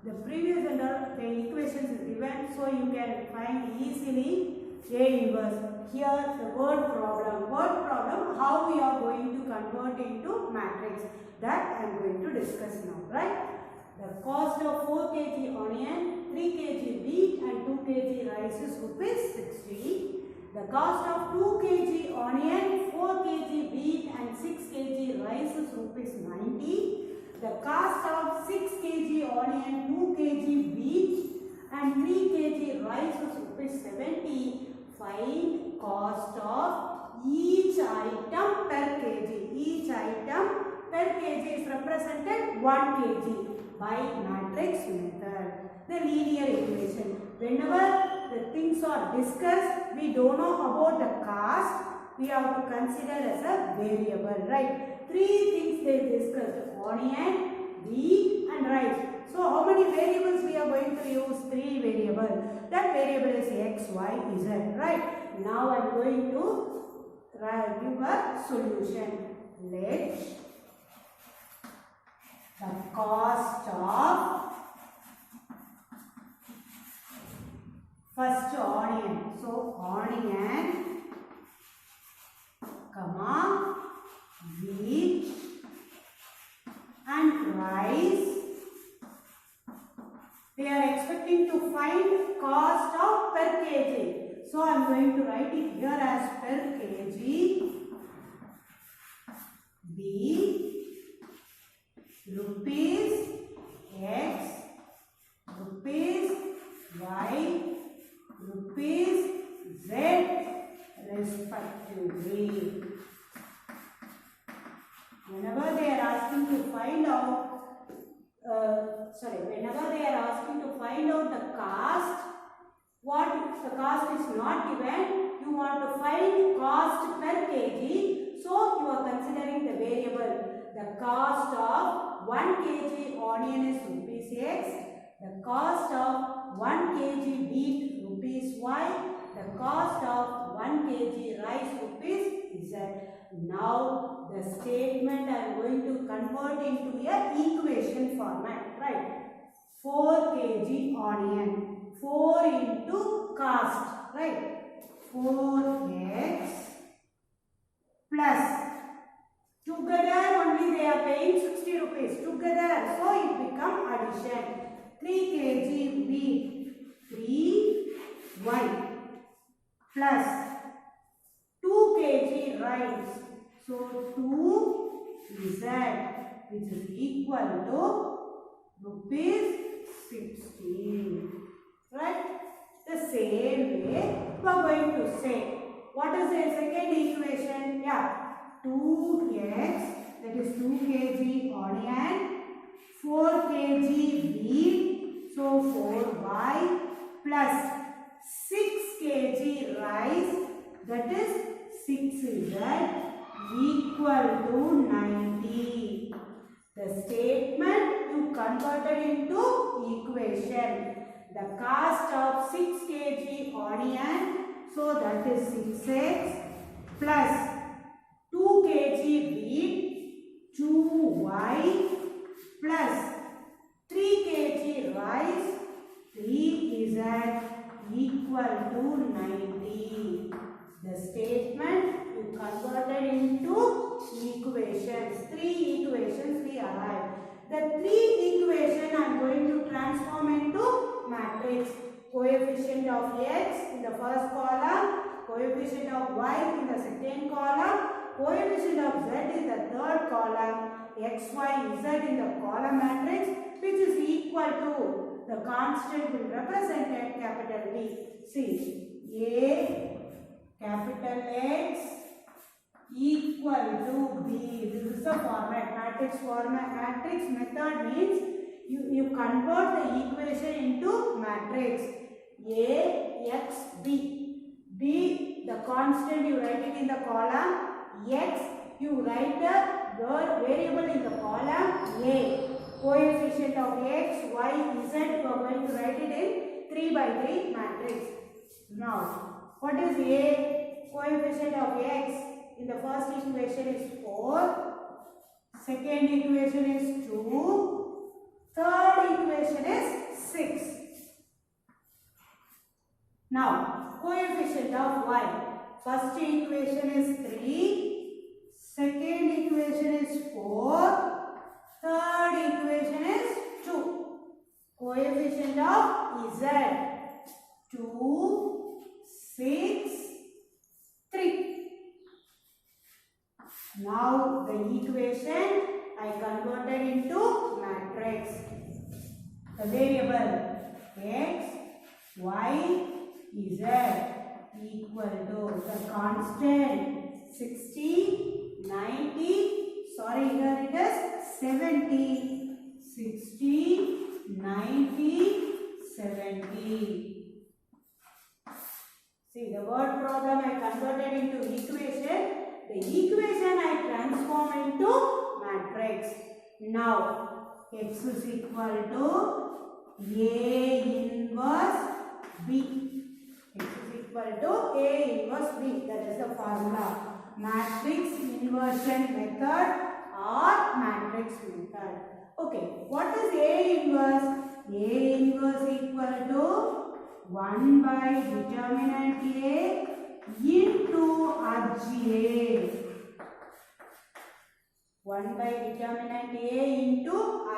The previous under the equations is given, so you can find easily A inverse. Here the word problem, how we are going to convert into matrix, that I am going to discuss now, right? The cost of 4 kg onion, 3 kg wheat and 2 kg rice is rupees 60. The cost of 2 kg onion, 4 kg wheat and 6 kg rice is rupees 90. The cost of 6 kg onion, 2 kg wheat and 3 kg rice is rupees 70. Find cost of each item per kg. Each item per kg is represented 1 kg by matrix method. The linear equation. Whenever the things are discussed, we don't know about the cost, we have to consider as a variable, right? 3 things they discussed: onion, wheat and rice. So how many variables we are going to use? 3 variables. That variable is x, y, z, right? Now I am going to give a solution. Let the cost of first onion. So onion, comma, wheat and rice. We are expecting to find cost of per kg. So I am going to write it here as per kg. B rupees x, rupees y, rupees z respectively. Whenever they are asking to find out whenever they are asking to find out the cost, what the cost is not given, you want to find cost per kg, so you are considering the variable. The cost of 1 kg onion is rupees x, the cost of 1 kg wheat rupees y, the cost of 1 kg rice rupees z. Now the statement I am going to convert into a equation format, right? 4 kg onion, 4 into cost, right? 4x plus, together only they are paying 60 rupees together, so it become addition. 3 kg wheat, 3y plus 2 kg rice, so 2z, which is equal to rupees 60, right? The same way we are going to say, what is the second equation? Yeah, 2x, that is 2 kg onion, 4 kg wheat, so 4y plus 6 kg rice, that is 6z equal to 90. The statement you converted into equation. The cost of 6 kg onion, so that is 6x plus 2 kg wheat, 2y plus 3 kg rice, 3z equal to 90. The statement you converted into equations. 3 equations we arrived. The 3 equation I am going to transform into matrix. Coefficient of x in the first column, coefficient of y in the second column, coefficient of z in the third column, x, y, z in the column matrix, which is equal to the constant will represent at capital B. See, A capital X equal to B. This is the format, matrix format. Matrix method means you convert the equation into matrix. A, X, B. B, the constant you write it in the column. X, you write the variable in the column A. Coefficient of X, Y, Z, we are going to write it in 3 by 3 matrix. Now, what is A? Coefficient of X in the first equation is 4. Second equation is 2. Third equation is Now, coefficient of y. First equation is 3, second equation is 4, third equation is 2. Coefficient of z 2, 6, 3. Now the equation I converted into matrix. The variable x, y, z equal to the constant 60, 90, sorry here it is 70, 60, 90, 70. See the word problem I converted into equation. The equation I transform into matrix. Now x is equal to A inverse B. X is equal to A inverse B. That is the formula. Matrix inversion method or matrix method. Okay. What is A inverse? A inverse equal to 1 by determinant A into RGA. 1 by determinant A into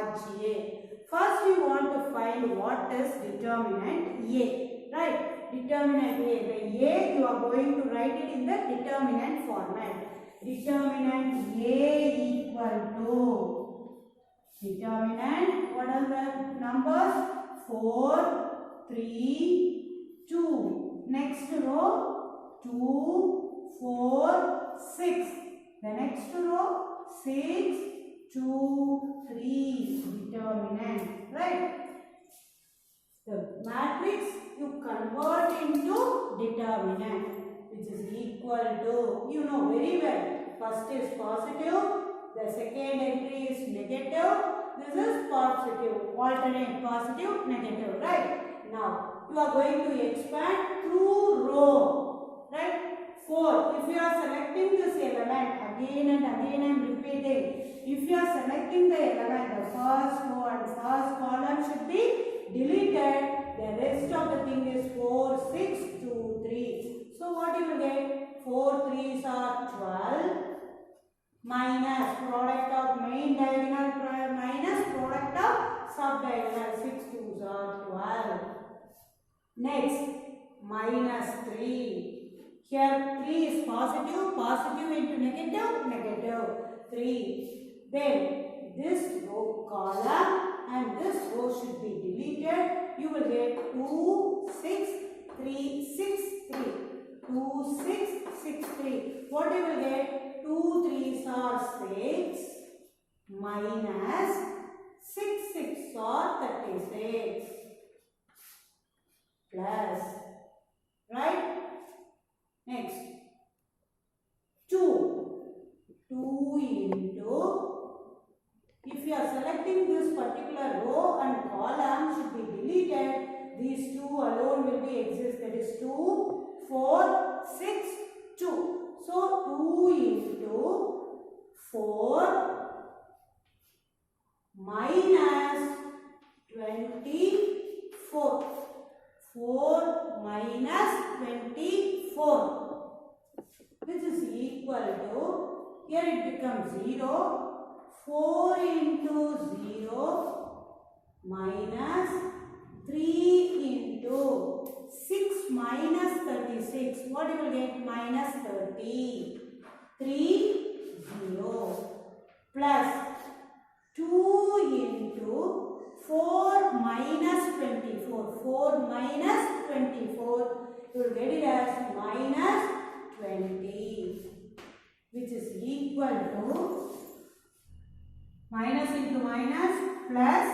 RGA. First we want to find what is determinant A. Right? Determinant A. The A you are going to write it in the determinant format. Determinant A equal to determinant, what are the numbers? 4, 3, 2. Next row 2, 4, 6. The next row 6, 2, 3. Determinant. Right? The matrix you convert into determinant, which is equal to, you know very well. First is positive. The second entry is negative. This is positive. Alternate positive, negative. Right? Now, you are going to expand through row. Right? 4. If you are selecting this element, again and again I am repeating. If you are selecting the element, the first row and first column should be deleted. The rest of the thing is 4, 6, 2, 3. So, what you will get? 4 3s are 12. Minus product of main diagonal minus product of sub-diagonal. 6 2s are 12. Next, minus 3. Here 3 is positive, positive into negative, negative 3. Then this row column and this row should be deleted. You will get 2, 6, 3, 6, 3. 2, 6, 6, 3. What you will get? 2 3s are 6 minus 6 6 are 36 plus, right? Next 2 into, if you are selecting this particular row and column should be deleted, these 2 alone will be exist, that is 2 4 6 2. So 2 into 4 minus 24. 4 minus 24, which is equal to, here it becomes 0. 4 into 0 minus 3 into 6 minus 36. What you will get? Minus 30. 3 0 plus 2 into 4 minus 24. 4 minus 24. You will get it as minus 20, which is equal to minus into minus plus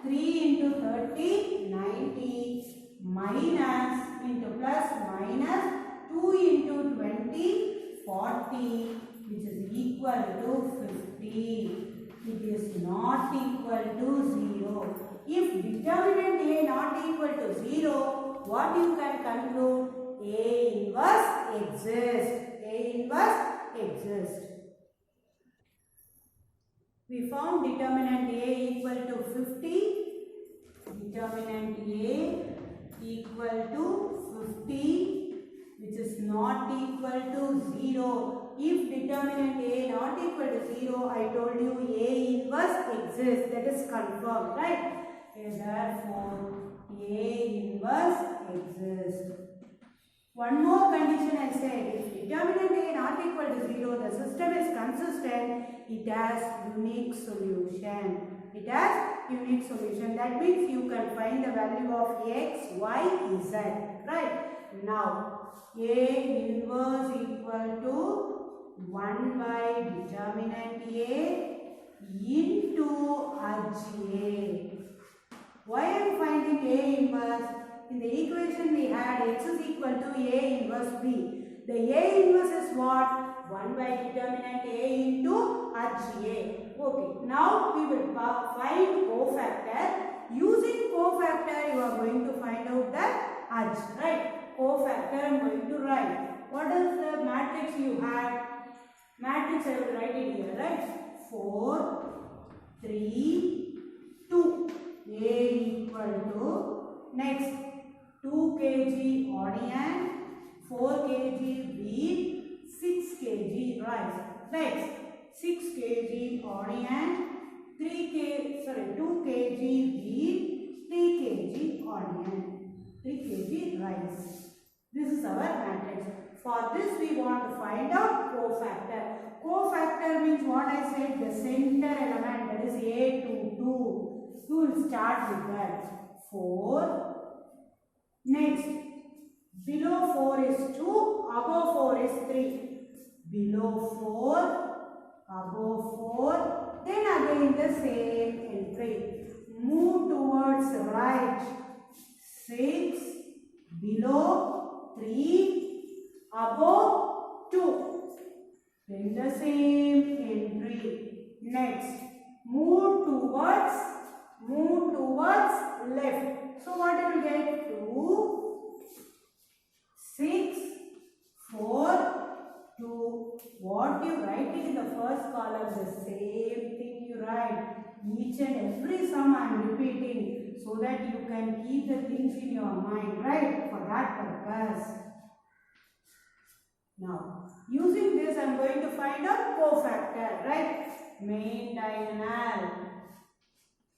3 into 30 90 minus into plus minus 2 into 20 40, which is equal to 50. It is not equal to 0. If determinant A not equal to 0, what you can conclude? A inverse exists. A inverse exists. We found determinant A equal to 50. Determinant A equal to 50. 50, which is not equal to 0. If determinant A not equal to 0, I told you A inverse exists. That is confirmed, right? Therefore, A inverse exists. One more condition I said, if determinant A not equal to 0, the system is consistent, it has unique solution. It has unique solution. That means you can find the value of x, y, z. Right? Now, A inverse equal to 1 by determinant A into adj A. Why I am finding A inverse? In the equation we had x is equal to A inverse B. The A inverse is what? 1 by determinant A into adj A. Okay. Now we will find cofactor. Using cofactor you are going to find out the adj. Right? Cofactor I am going to write. What is the matrix you had? Matrix I will write it here. Right? 4, 3, 2. A equal to next 2 kg onion, 4 kg wheat, 6 kg rice. Next 6 kg onion, 2 kg wheat, 3 kg onion, 3 kg rice. This is our matrix. For this we want to find out cofactor. Cofactor means what I said, the center element, that is A22. You will start with that. 4. Next, below 4 is 2, above 4 is 3. Below 4, above 4, then again the same entry. Move towards right. 6, below 3, above 2. Then the same entry. Next, move towards left. So what you will get? 2, 6, 4, 2. What you write in the first column, the same thing you write. Each and every sum I am repeating so that you can keep the things in your mind, right? For that purpose. Now, using this I am going to find out cofactor, right? Main diagonal.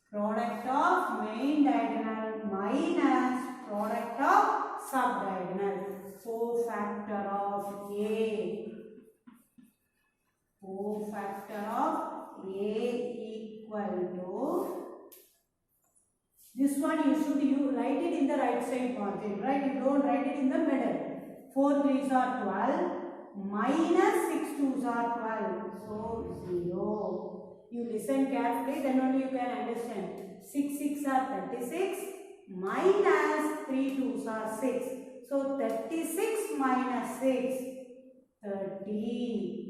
Product of main diagonal minus product of subdiagonal. Cofactor of A. Cofactor of A equal to, this one you write it in the right side margin, right? You don't write it in the middle. 4 3s are 12 minus 6 2s are 12. So 0. You listen carefully, then only you can understand. 6 6 are 36 minus 3 2s are 6. So 36 minus 6, 30.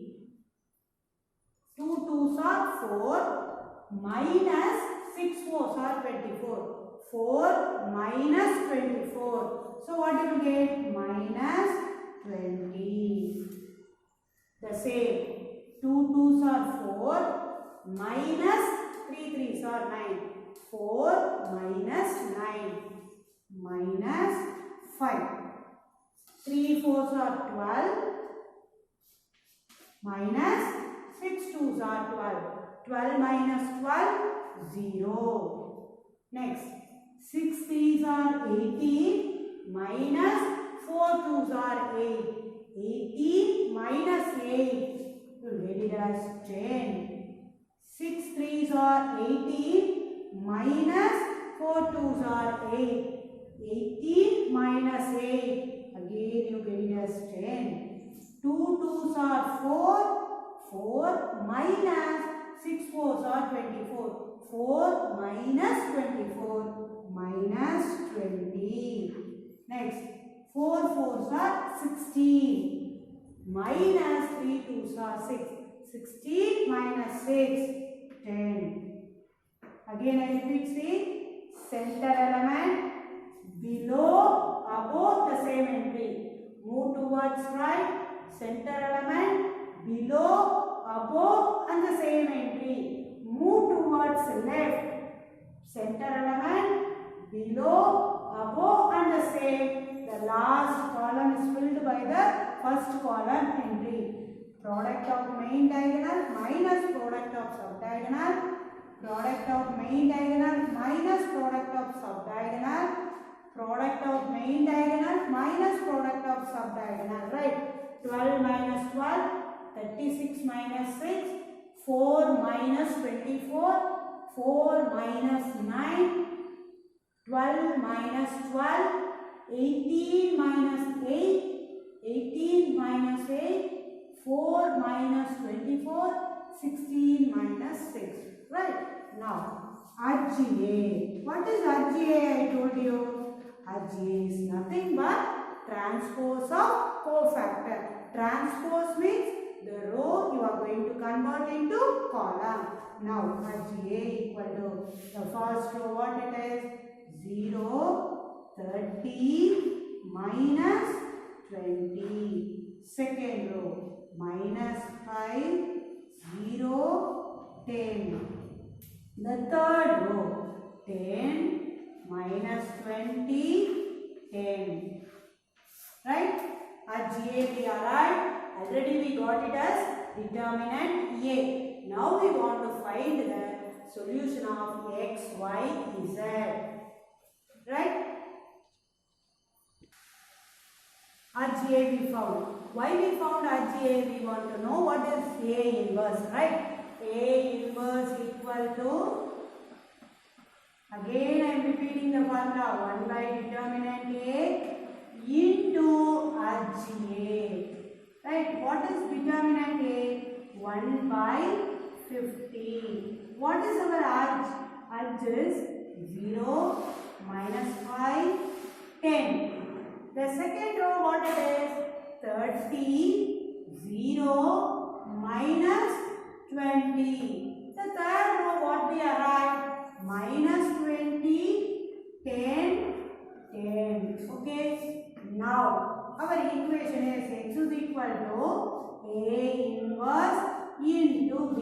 2 2s are 4 minus 6 4s are 24. 4 minus 24. So what you will get? Minus 20. The same. 2 2s are 4 minus 3 3s are 9. 4 minus 9 minus 5. 3 4s are 12 minus 6 2s are 12. 12 minus 12, 0. Next, 6 3s are 18 minus 4 2s are 8. 18 minus 8, you will get it as 10. 6 3s are 18 minus 4 2s are 8. 18 minus 8, again you get it as 10. 2 2s are 4. 4 minus 6 4s are 24. 4 minus 24 minus 20. Next, 4 4s are 16 minus 3 2s are 6. 16 minus 6, 10. Again I repeat, see, center element, below, above the same entry. Move towards right, center element, below, above and the same entry. Move towards left, center element, below, above and the same. The last by the first column entry. Product of main diagonal minus product of subdiagonal. Product of main diagonal minus product of subdiagonal. Product of main diagonal minus product of subdiagonal. Right? 12 minus 12, 36 minus 6, 4 minus 24, 4 minus 9, 12 minus 12, 18 minus 8, 18 minus 8, 4 minus 24, 16 minus 6. Right? Now, RGA. What is RGA? I told you. RGA is nothing but transpose of cofactor. Transpose means the row you are going to convert into column. Now, RGA equal to the first row, what it is? 0, 30, minus 20. Second row, minus 5, 0, 10. The third row, 10, minus 20, 10. Right? RGA we arrived. Already we got it as determinant A. Now we want to find the solution of x, y, z. Right? RGA we found. Why we found RGA? We want to know what is A inverse, right? A inverse equal to, again I am repeating the formula, 1 by determinant A into RGA. Right? What is determinant A? 1 by 50. What is our arch? Arch is 0, minus 5, 10. The second row, what it is? 30, 0, minus 20. The third row, what we arrived? Minus 20, 10, 10. Okay. Now, our equation is x is equal to A inverse into B.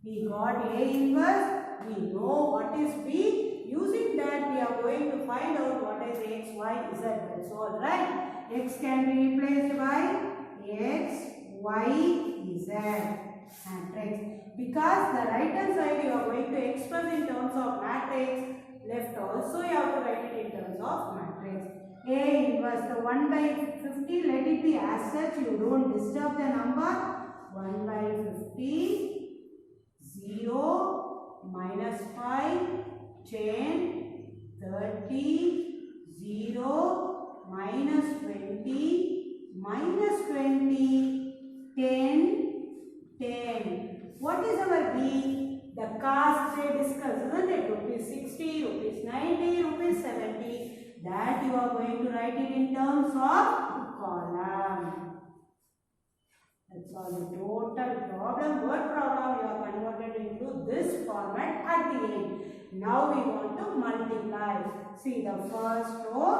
We got A inverse. We know what is B. Using that, we are going to find out what is x, y, z. That's all, right? X can be replaced by x, y, z matrix. Because the right hand side you are going to express in terms of matrix, left also you have to write it in terms of matrix. A inverse, the 1 by 50, let it be as such, you don't disturb the number. 1 by 50, 0, minus 5, 10, 30, 0, minus 20, minus 20, 10, 10. What is our B? The cost they discussed, isn't it? Rupees 60, rupees 90, rupees 70. That you are going to write it in terms of column. That's all the total problem, word problem you are converted into this format at the end. Now we want to multiply. See the first row,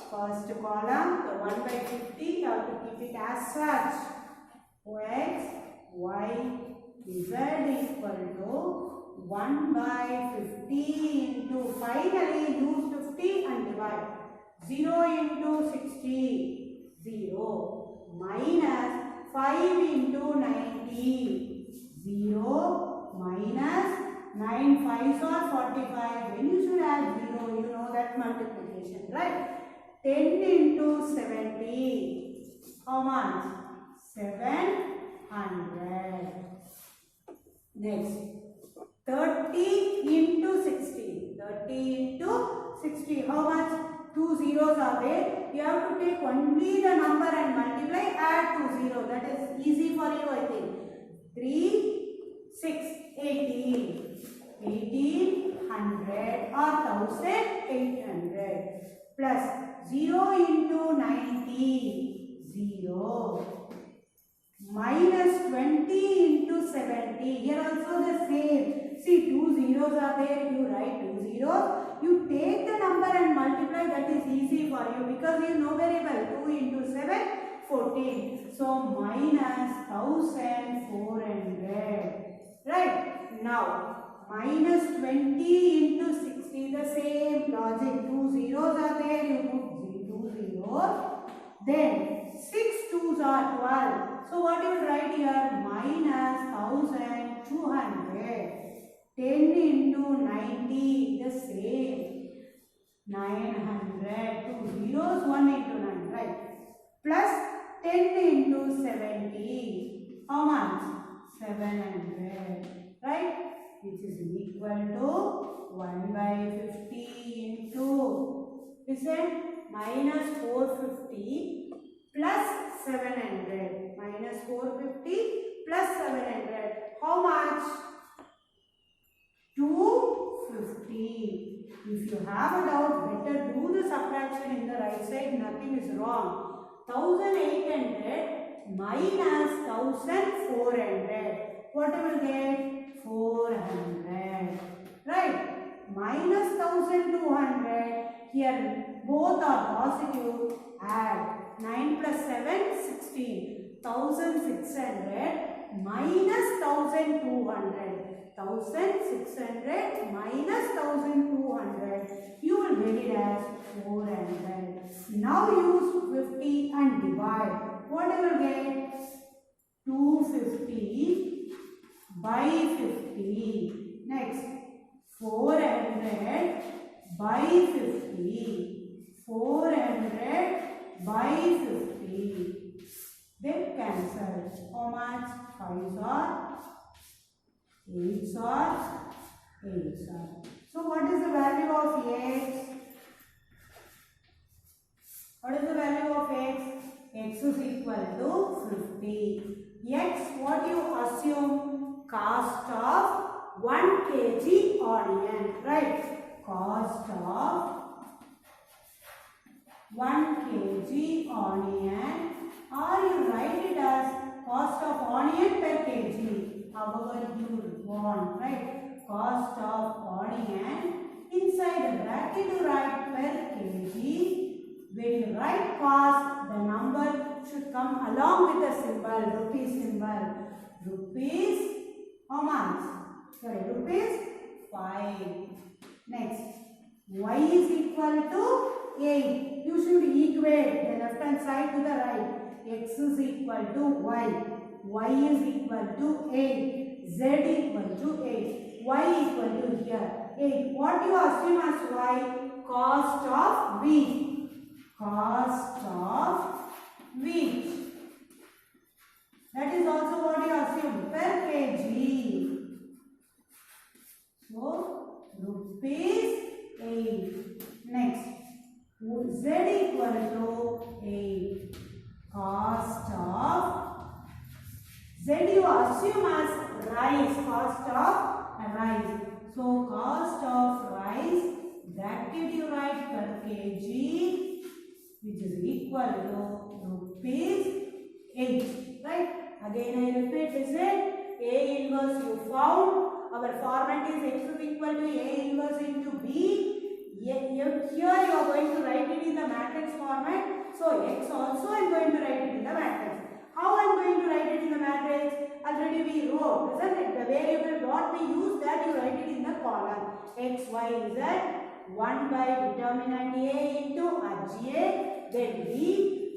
first column, the 1 by 50, you have to keep it as such. X, Y, Z equal to 1 by 50 into, finally use 50 and divide. 0 into 60, 0, minus 5 into 90, 0, minus 9 5s are 45. When you should add 0, you know that multiplication, right? 10 into 70, how much? 700. Next, 30 into 60, 30 into 60, how much? 2 zeros are there. You have to take only the number and multiply, add 2 zeros. That is easy for you, I think. 3, 6, 18. 1800 or 1800 plus 0 into 90, 0, minus 20 into 70. Here also the same. See, 2 zeros are there. You write 2 zeros. You take the number and multiply. That is easy for you because you know very well. 2 into 7, 14. So, minus 1400. Right? Now, minus 20 into 60. The same logic. 2 zeros are there. You put 2 zeros. Then 6 2s are 12. So what you will write here? Minus 1200. 10 into 90, the same. 900. 2 zeros, 1 into 9, right? Plus 10 into 70. How much? 700. Right? Which is equal to 1 by 50 into, listen, minus 450 plus 700. Minus 450 plus 700. How much? 250. If you have a doubt, better do the subtraction in the right side. Nothing is wrong. 1800 minus 1400. What you will get? 400. Right? Minus 1200. Here both are positive. Add 9 plus 7, 16. 1600 minus 1200. 1600 minus 1200. You will get it as 400. Now use 50 and divide. What you will get? 250 by 50. Next, 400 by 50. 400 by 50. Then cancel. How much? 5s are 8s are 8s are. So what is the value of x? What is the value of x? X is equal to 50. X, what you assume? Cost of 1 kg onion, right? Cost of 1 kg onion, or you write it as cost of onion per kg, however you want, right? Cost of onion, inside the bracket you write per kg. When you write cost, the number should come along with the symbol, rupees symbol. Rupees, how much? Sorry, rupees 5. Next, y is equal to 8. You should equate the left hand side to the right. X is equal to y. Y is equal to 8. Z equal to 8. Y equal to here 8. What you assume as y? Cost of wheat. Cost of wheat. That is also what you assume per kg. So rupees 8. Next, Z equal to 8. Cost of Z you assume as rice. Cost of rice. So cost of rice, bracket you write per kg, which is equal to rupees 8. Right? Again I repeat, is it? A inverse you found. Our format is x is equal to A inverse into B. Here you are going to write it in the matrix format. So x also I am going to write it in the matrix. How I am going to write it in the matrix? Already we wrote, isn't it? The variable what we use, that you write it in the column. X, Y, Z. 1 by determinant A into RGA. Then B.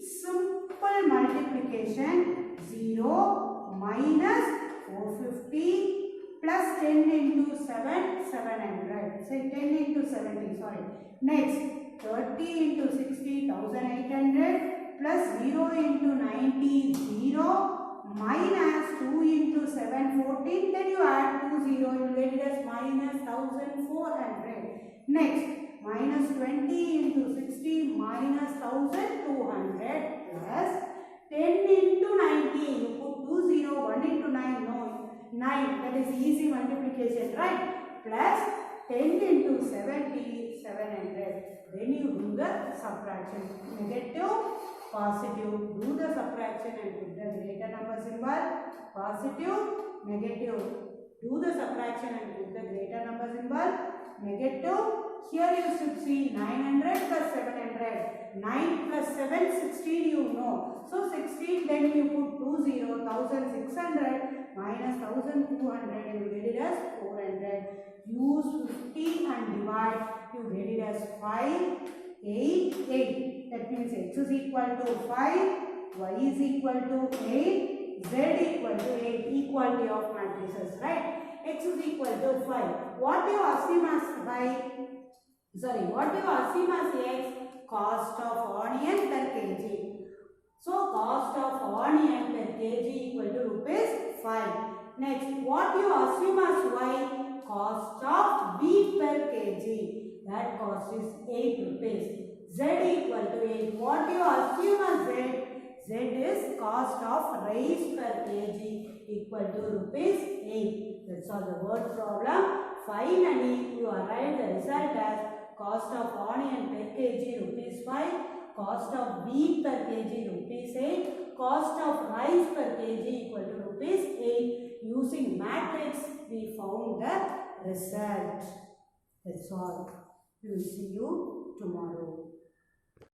Simple multiplication. 0 minus 450 plus 10 into 7, 700. Say 10 into 70, sorry. Next, 30 into 60, 1800 plus 0 into 90, 0 minus 2 into 7, 14. Then you add 2 0, you will get it as minus 1400. Next, minus 20 into 60, minus 1200 plus 10 into 90. You put 2 0, 1 into 9, no. 9, that is easy multiplication, right? Plus 10 into 70, 700. Then you do the subtraction. Negative, positive. Do the subtraction and put the greater number symbol. Positive, negative. Do the subtraction and put the greater number symbol. Negative. Here you should see 900 plus 700. 9 plus 7, 16 you know. So 16, then you put 2 0, 1600 minus 1200, you get it as 400. Use 50 and divide, you get it as 5, 8, 8. That means x is equal to 5, y is equal to 8, z equal to 8. Equality of matrices, right? X is equal to 5. What do you assume as y? Sorry, what do you assume as x? Cost of onion per kg. So, cost of onion per kg equal to rupees 5. Next, what do you assume as y? Cost of wheat per kg. That cost is 8 rupees. Z equal to 8. What do you assume as z? Z is cost of rice per kg equal to rupees 8. That's all the word problem. Finally, you arrive the result as cost of onion per kg rupees 5, cost of wheat per kg rupees 8, cost of rice per kg equal to rupees 8. Using matrix, we found the result. That's all. We will see you tomorrow.